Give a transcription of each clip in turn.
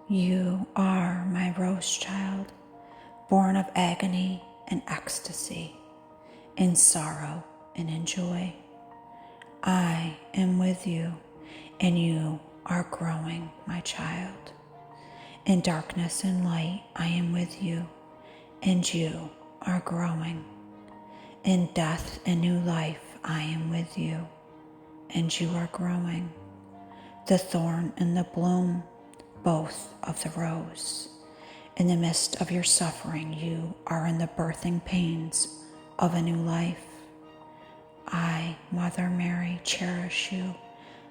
You are my rose child, born of agony and ecstasy, in sorrow and in joy. I am with you, and you are growing, my child. In darkness and light, I am with you, and you are growing. In death and new life, I am with you, and you are growing. The thorn and the bloom, both of the rose. In the midst of your suffering, you are in the birthing pains of a new life. I, Mother Mary, cherish you,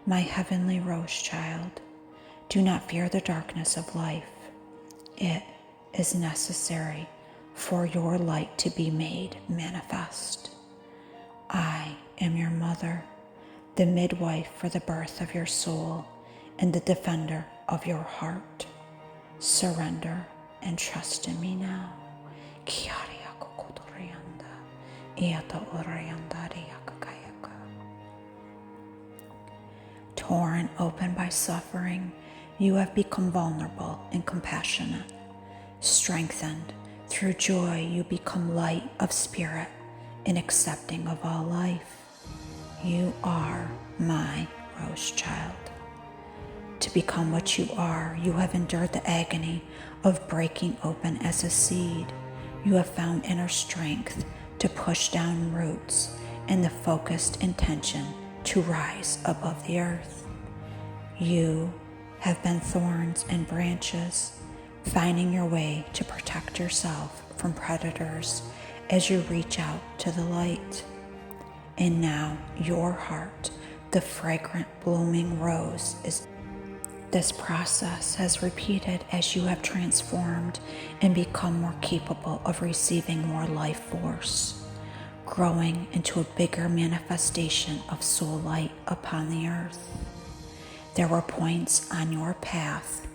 my heavenly rose child. Do not fear the darkness of life. It is necessary for your light to be made manifest. I am your mother, the midwife for the birth of your soul and the defender of your heart. Surrender and trust in me now. Torn open by suffering, you have become vulnerable and compassionate. Strengthened through joy, you become light of spirit and accepting of all life. You are my rose child. To become what you are, you have endured the agony of breaking open as a seed. You have found inner strength to push down roots and the focused intention to rise above the earth. You have been thorns and branches, finding your way to protect yourself from predators as you reach out to the light. And now your heart, the fragrant blooming rose, is. This process has repeated as you have transformed and become more capable of receiving more life force, growing into a bigger manifestation of soul light upon the earth. There were points on your path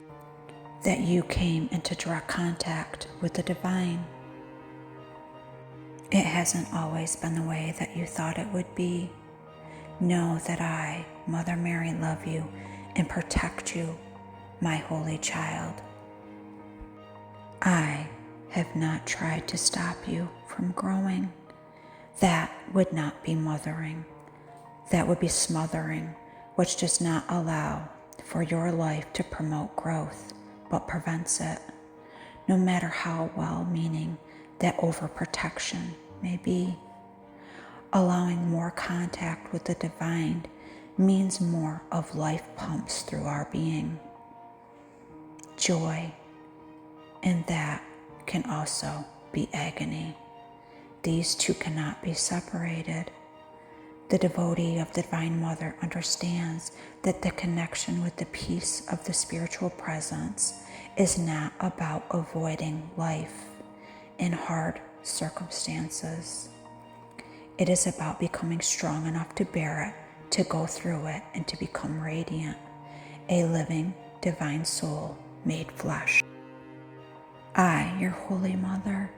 that you came into direct contact with the divine. It hasn't always been the way that you thought it would be. Know that I, Mother Mary, love you and protect you, my holy child. I have not tried to stop you from growing. That would not be mothering. That would be smothering, which does not allow for your life to promote growth, but prevents it, no matter how well-meaning that overprotection may be. Allowing more contact with the divine means more of life pumps through our being. Joy, and that can also be agony. These two cannot be separated. The devotee of the Divine Mother understands that the connection with the peace of the spiritual presence is not about avoiding life in hard circumstances. It is about becoming strong enough to bear it, to go through it, and to become radiant, a living divine soul made flesh. I, your Holy Mother,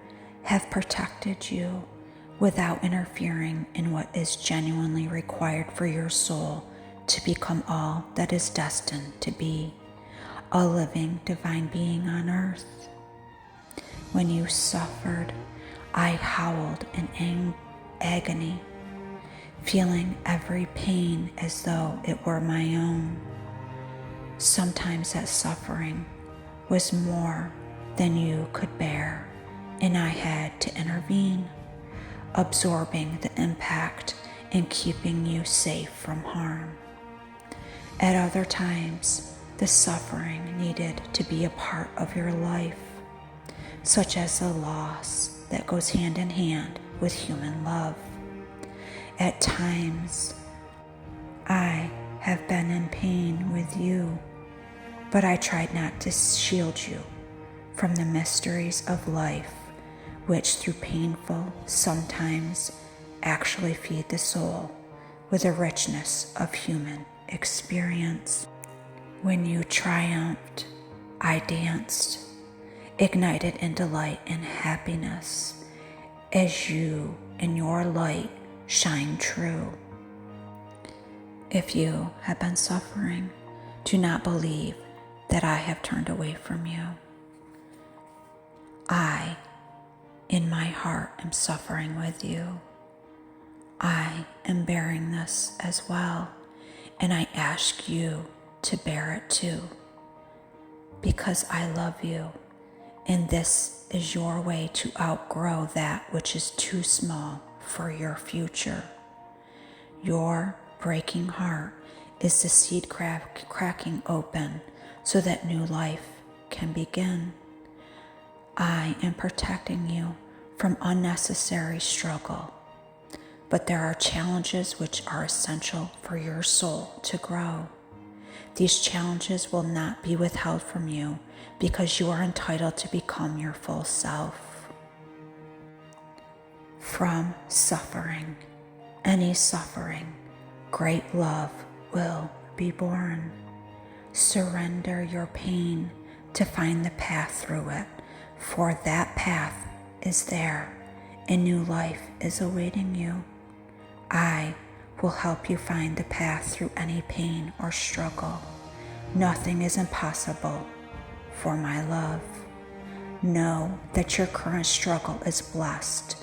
have protected you without interfering in what is genuinely required for your soul to become all that is destined to be, a living divine being on earth. When you suffered, I howled in agony, feeling every pain as though it were my own. Sometimes that suffering was more than you could bear, and I had to intervene, absorbing the impact and keeping you safe from harm. At other times, the suffering needed to be a part of your life, such as the loss that goes hand in hand with human love. At times, I have been in pain with you, but I tried not to shield you from the mysteries of life, which through painful, sometimes actually feed the soul with the richness of human experience. When you triumphed, I danced, ignited in delight and happiness, as you in your light shine true. If you have been suffering, do not believe that I have turned away from you. I, in my heart, am suffering with you. I am bearing this as well, and I ask you to bear it too, because I love you, and this is your way to outgrow that which is too small for your future. Your breaking heart is the seed cracking open so that new life can begin. I am protecting you from unnecessary struggle, but there are challenges which are essential for your soul to grow. These challenges will not be withheld from you because you are entitled to become your full self. From suffering, any suffering, great love will be born. Surrender your pain to find the path through it, for that path is there and new life is awaiting you. I will help you find the path through any pain or struggle. Nothing is impossible for my love. Know that your current struggle is blessed,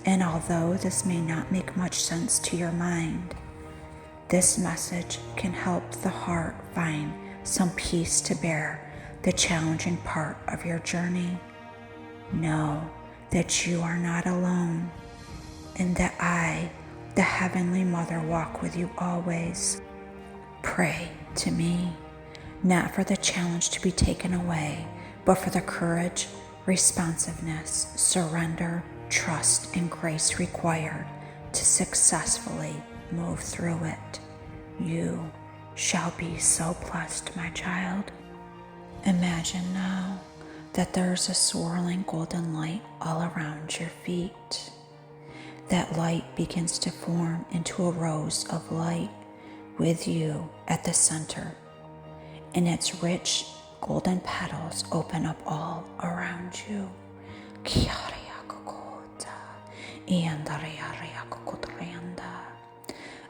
and although this may not make much sense to your mind, this message can help the heart find some peace to bear the challenging part of your journey. Know that you are not alone, and that I, the Heavenly Mother, walk with you always. Pray to me, not for the challenge to be taken away, but for the courage, responsiveness, surrender, trust, and grace required to successfully move through it. You shall be so blessed, my child. Imagine now that there's a swirling golden light all around your feet. That light begins to form into a rose of light with you at the center, and its rich golden petals open up all around you.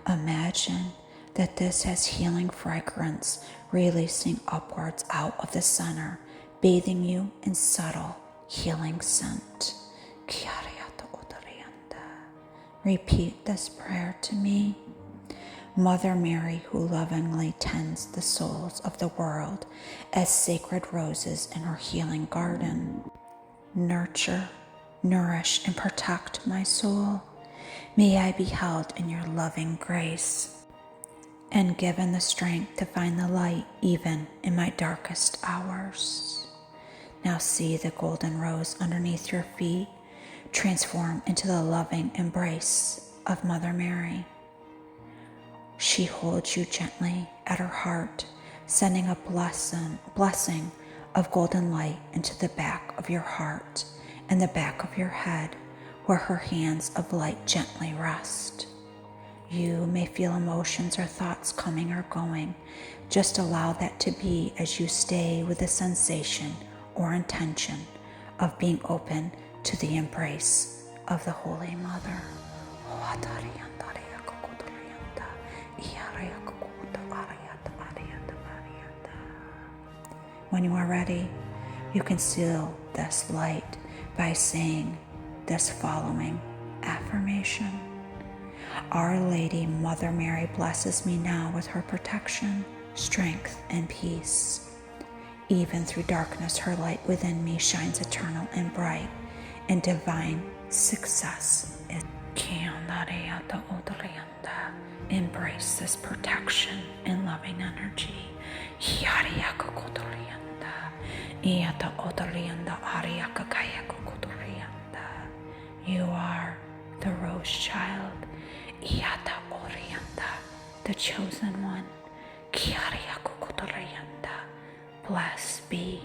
Imagine that this has healing fragrance releasing upwards out of the center, bathing you in subtle healing scent. Repeat this prayer to me. Mother Mary, who lovingly tends the souls of the world as sacred roses in her healing garden, nurture, nourish, and protect my soul. May I be held in your loving grace and given the strength to find the light even in my darkest hours. Now see the golden rose underneath your feet transform into the loving embrace of Mother Mary. She holds you gently at her heart, sending a blessing of golden light into the back of your heart and the back of your head, where her hands of light gently rest. You may feel emotions or thoughts coming or going. Just allow that to be as you stay with the sensation or intention of being open to the embrace of the Holy Mother. When you are ready, you can seal this light by saying this following affirmation. Our Lady Mother Mary blesses me now with her protection, strength, and peace. Even through darkness, her light within me shines eternal and bright, and divine success is. Embrace this protection and loving energy. You are the Rose Child, the chosen one. Blessed be